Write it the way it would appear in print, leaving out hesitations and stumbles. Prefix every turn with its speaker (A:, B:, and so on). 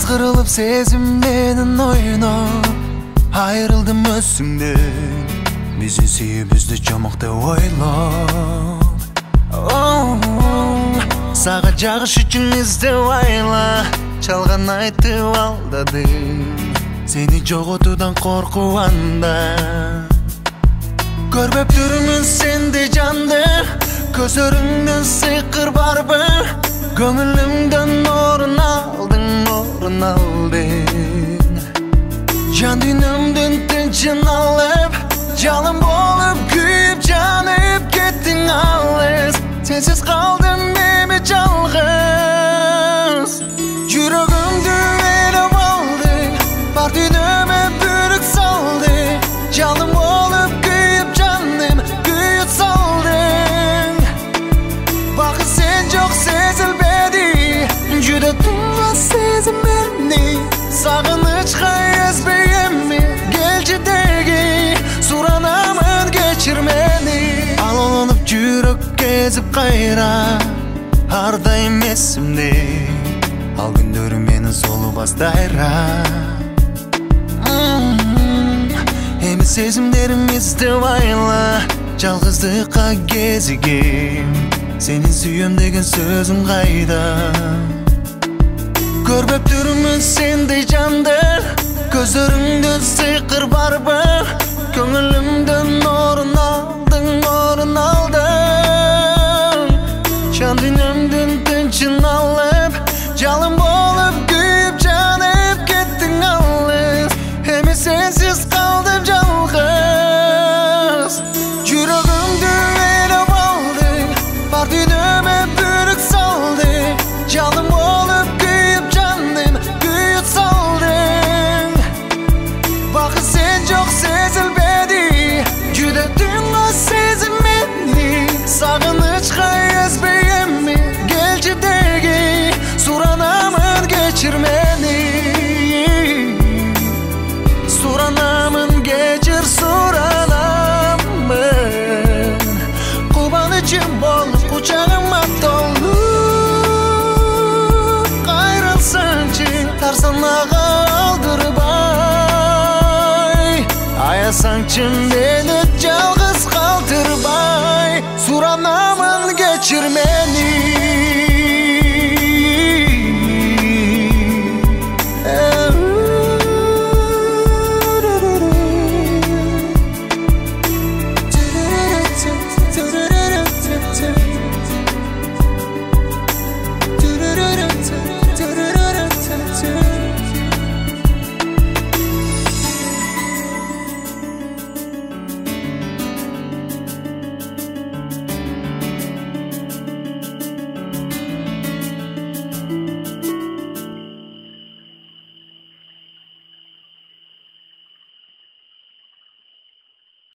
A: Azgırılıp sezim menin oyunop Ayrıldım özsüңдөн Bizi sүйүбүздү чомокто ойлоп Сага жагыш үчүн издеп айла Чалган айтып алдадым Сени жоготуудан коркуп анда Көрбөптүрмүн сенди жанды Көзөрүңдөн сыйкыр барбы Көңүлүмдөн орун алдың Жан дүйнөмдүн тынчын алып Жалын болуп күйүп жанып кеттиң алыс Сенсиз калдым эми жалгыз Жүрөгүмдү ээлеп алды Бар дүйнөмө бүрүк салды Жалын болуп күйүп жаным күйүп салдың Бакыт сен жок сезилбеди Жүдө тумас сезим мени Сагынычка эзбей эми келчи деги Суранамын кечир мени Алынып жүрөк кезип кайра Ар дайым эсимде Ал күндөрү мени солубас дайра Эми сезимдерим издеп айла Жалгыздыкка кезигем Сени сүйөм деген сөзүм кайда Көрбөптүрмүн сенди жанды Көзөрүңдөн сыйкыр барбы Көңүлүмдөн орун алдың Жан дүйнөмдүн тынчын алып Жалын болуп күйүп жанып кеттиң алыс Эми сенсиз калдым жалгыз Жүрөгүмдү ээлеп алды Бар дүйнөмө бүрүк салды Жалын болуп күйүп жаным күйүп салдың Бакыт сен жок сезилбеди Жүдө тумас сезим мени Сагынычка эзбей эми келчи деги Суранамын кечир мени Суранамын кечир суранамын Кубанычым болуп кучагыма толуп Кайрылсаңчы тарсанага алдырбай Аясаңчы мени жалгыз калтырбай Суранамын кечир мени